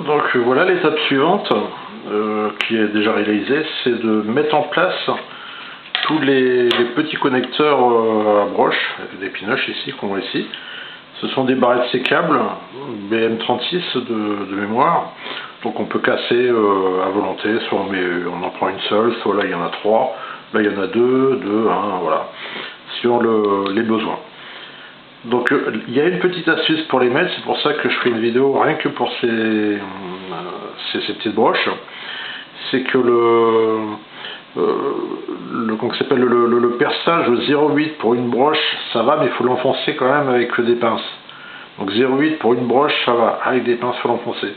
Donc voilà l'étape suivante qui est déjà réalisée, c'est de mettre en place tous les petits connecteurs à broche, des pinoches ici qu'on voit ici. Ce sont des barrettes sécables BM36 de mémoire, donc on peut casser à volonté, soit on en prend une seule, soit là il y en a trois, là il y en a deux, un, voilà, sur les besoins. Donc il y a une petite astuce pour les mettre, c'est pour ça que je fais une vidéo rien que pour ces petites broches. C'est que le perçage 0,8 pour une broche, ça va, mais il faut l'enfoncer quand même avec des pinces. Donc 0,8 pour une broche, ça va, avec des pinces, il faut l'enfoncer.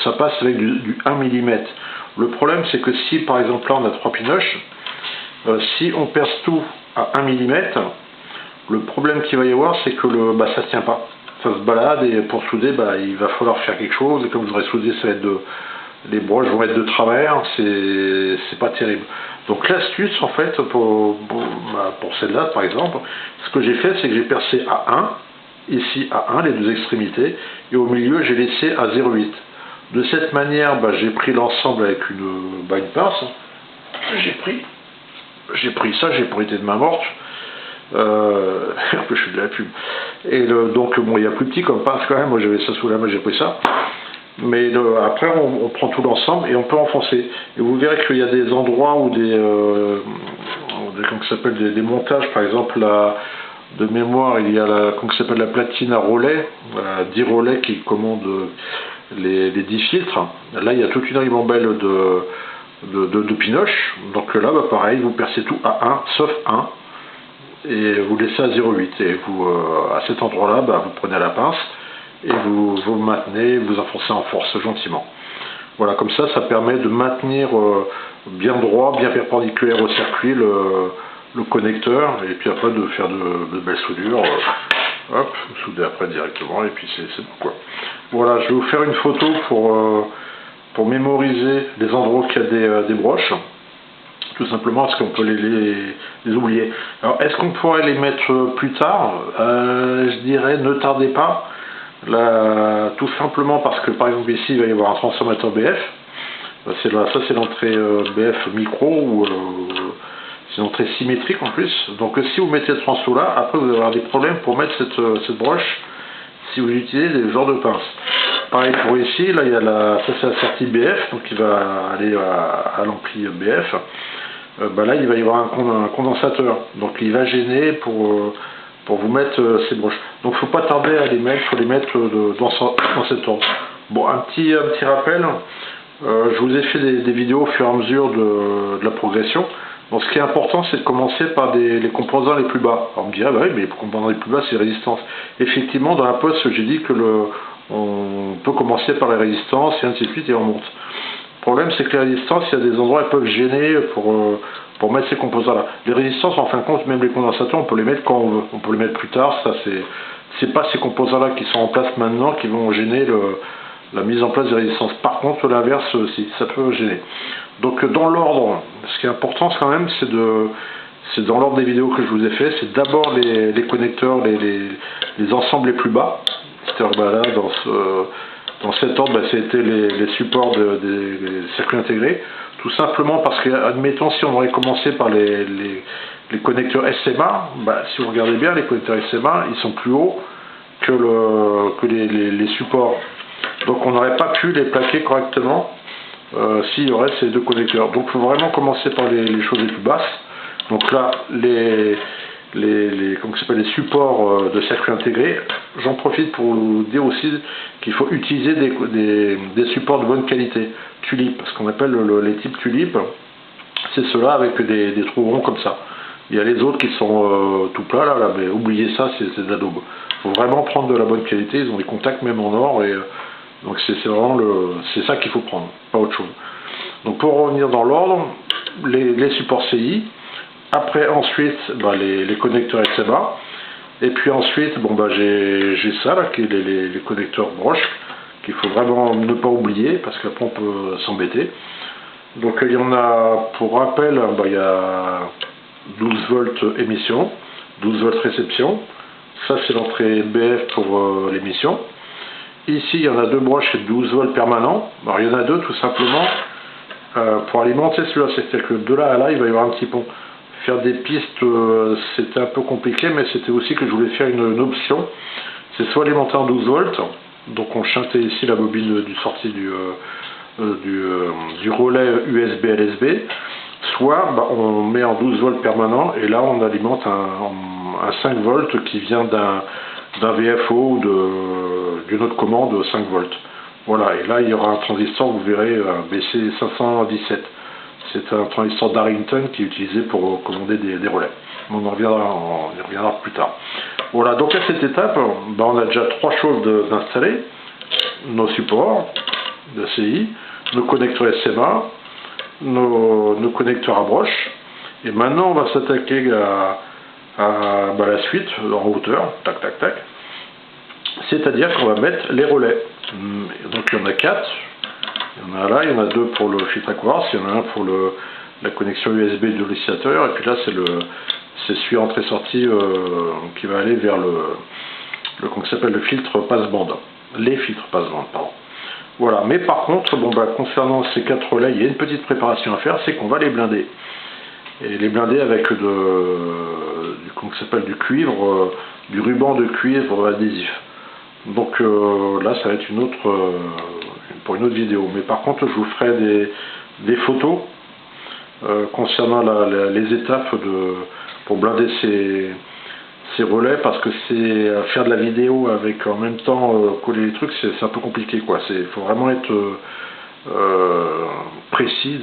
Ça passe avec du 1 mm. Le problème, c'est que si par exemple là on a 3 pinoches, si on perce tout à 1 mm, le problème qu'il va y avoir, c'est que ça ne tient pas. Ça se balade et pour souder, il va falloir faire quelque chose. Et comme vous aurez soudé, ça va être les broches vont être de travers, c'est pas terrible. Donc l'astuce en fait pour celle-là par exemple, ce que j'ai fait, c'est que j'ai percé à 1, ici à 1, les deux extrémités, et au milieu j'ai laissé à 0,8. De cette manière, j'ai pris l'ensemble avec une pince. J'ai pris ça, j'ai pris de main morte. Un peu je suis de la pub. Et donc bon, il y a plus petit comme pince quand même, moi j'avais ça sous la main, j'ai pris ça. Mais après on prend tout l'ensemble et on peut enfoncer. Et vous verrez qu'il y a des endroits où des montages, par exemple de mémoire, il y a la platine à relais, 10 relais qui commandent les 10 filtres. Là il y a toute une ribambelle de pinoches. Donc là pareil, vous percez tout à 1 sauf 1. Et vous laissez à 0,8 et vous, à cet endroit-là, vous prenez la pince et vous maintenez, vous enfoncez en force gentiment. Voilà, comme ça, ça permet de maintenir bien droit, bien perpendiculaire au circuit le connecteur, et puis après de faire de belles soudures. Hop, vous soudez après directement et puis c'est bon quoi. Voilà, je vais vous faire une photo pour mémoriser les endroits où il y a des broches. Tout simplement parce qu'on peut les oublier. Alors, est-ce qu'on pourrait les mettre plus tard? Je dirais ne tardez pas. Là, tout simplement parce que par exemple ici il va y avoir un transformateur BF. Ça c'est l'entrée BF micro ou c'est l'entrée symétrique en plus. Donc si vous mettez ce transfo là, après vous allez avoir des problèmes pour mettre cette broche si vous utilisez des genres de pinces. Pareil pour ici, là il y a ça c'est la sortie BF, donc il va aller à l'ampli BF. Là il va y avoir un condensateur, donc il va gêner pour vous mettre ces broches. Donc il ne faut pas tarder à les mettre, il faut les mettre dans cet ordre. Bon, un petit rappel, je vous ai fait des vidéos au fur et à mesure de la progression. Donc ce qui est important, c'est de commencer par les composants les plus bas. Alors on me dirait, oui, mais les composants les plus bas, c'est les résistances. Effectivement, dans la poste, j'ai dit que on peut commencer par les résistances et ainsi de suite et on monte. Le problème, c'est que les résistances, il y a des endroits, elles peuvent gêner pour mettre ces composants-là. Les résistances, en fin de compte, même les condensateurs, on peut les mettre quand on veut. On peut les mettre plus tard. Ça, c'est pas ces composants-là qui sont en place maintenant qui vont gêner la mise en place des résistances. Par contre, l'inverse aussi, ça peut gêner. Donc, dans l'ordre, ce qui est important quand même, c'est dans l'ordre des vidéos que je vous ai fait, c'est d'abord les connecteurs, les ensembles les plus bas. C'est-à-dire, là, dans cet ordre, c'était les supports des circuits intégrés. Tout simplement parce que, admettons, si on aurait commencé par les connecteurs SMA, si vous regardez bien, les connecteurs SMA, ils sont plus hauts que les supports. Donc on n'aurait pas pu les plaquer correctement s'il y aurait ces deux connecteurs. Donc il faut vraiment commencer par les choses les plus basses. Donc là, les supports de circuits intégrés. J'en profite pour vous dire aussi qu'il faut utiliser des supports de bonne qualité, tulipe, ce qu'on appelle les types tulipe, c'est ceux-là avec des trous ronds comme ça. Il y a les autres qui sont tout plats là, mais oubliez ça, c'est de la daube. Il faut vraiment prendre de la bonne qualité, ils ont des contacts même en or, et donc c'est vraiment c'est ça qu'il faut prendre, pas autre chose. Donc pour revenir dans l'ordre, les supports CI. Après, ensuite, les connecteurs SMA. Et puis ensuite, j'ai ça, là, qui est les connecteurs broches, qu'il faut vraiment ne pas oublier, parce qu'après on peut s'embêter. Donc il y en a, pour rappel, il y a 12 volts émission, 12 volts réception. Ça, c'est l'entrée BF pour l'émission. Ici, il y en a deux broches et 12 volts permanents. Alors, il y en a deux tout simplement pour alimenter celui-là. C'est-à-dire que de là à là, il va y avoir un petit pont. Faire des pistes, c'était un peu compliqué, mais c'était aussi que je voulais faire une option. C'est soit alimenter en 12 volts, donc on chantait ici la bobine du sortie du relais USB LSB, soit on met en 12 volts permanent et là on alimente un 5 volts qui vient d'un VFO ou d'une autre commande 5 volts. Voilà, et là il y aura un transistor, vous verrez, BC517. C'est un transistor Darrington qui est utilisé pour commander des relais. On y reviendra plus tard. Voilà, donc à cette étape, on a déjà trois choses d'installer. Nos supports de CI, nos connecteurs SMA, nos connecteurs à broche. Et maintenant, on va s'attaquer à la suite en hauteur. Tac, tac, tac. C'est-à-dire qu'on va mettre les relais. Donc il y en a 4. Il y en a là, il y en a 2 pour le filtre à quartz, il y en a un pour la connexion USB de l'oscillateur, et puis là c'est celui entrée-sortie qui va aller vers qu'on s'appelle le filtre passe-bande. Les filtres passe-bande, pardon. Voilà, mais par contre, concernant ces 4 relais, il y a une petite préparation à faire, c'est qu'on va les blinder. Et les blinder avec qu'on s'appelle du cuivre, du ruban de cuivre adhésif. Donc là, ça va être pour une autre vidéo. Mais par contre, je vous ferai des photos concernant les étapes pour blinder ces relais, parce que c'est faire de la vidéo avec en même temps coller les trucs, c'est un peu compliqué, quoi. Il faut vraiment être précis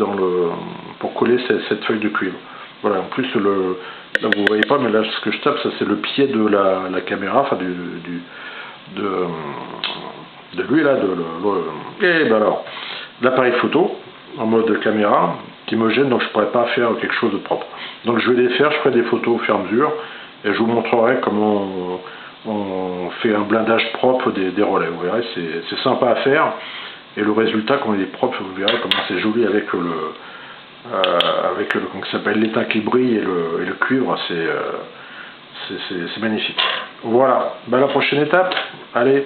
pour coller cette feuille de cuivre. Voilà, en plus là vous voyez pas, mais là ce que je tape, ça c'est le pied de la caméra, enfin de lui là, et ben alors l'appareil photo en mode caméra qui me gêne, donc je pourrais pas faire quelque chose de propre. Donc je vais les faire, je ferai des photos au fur et à mesure et je vous montrerai comment on fait un blindage propre des relais. Vous verrez, c'est sympa à faire, et le résultat quand il est propre, vous verrez comment c'est joli avec comment ça s'appelle, l'étain qui brille et le cuivre, c'est magnifique. Voilà, la prochaine étape, allez.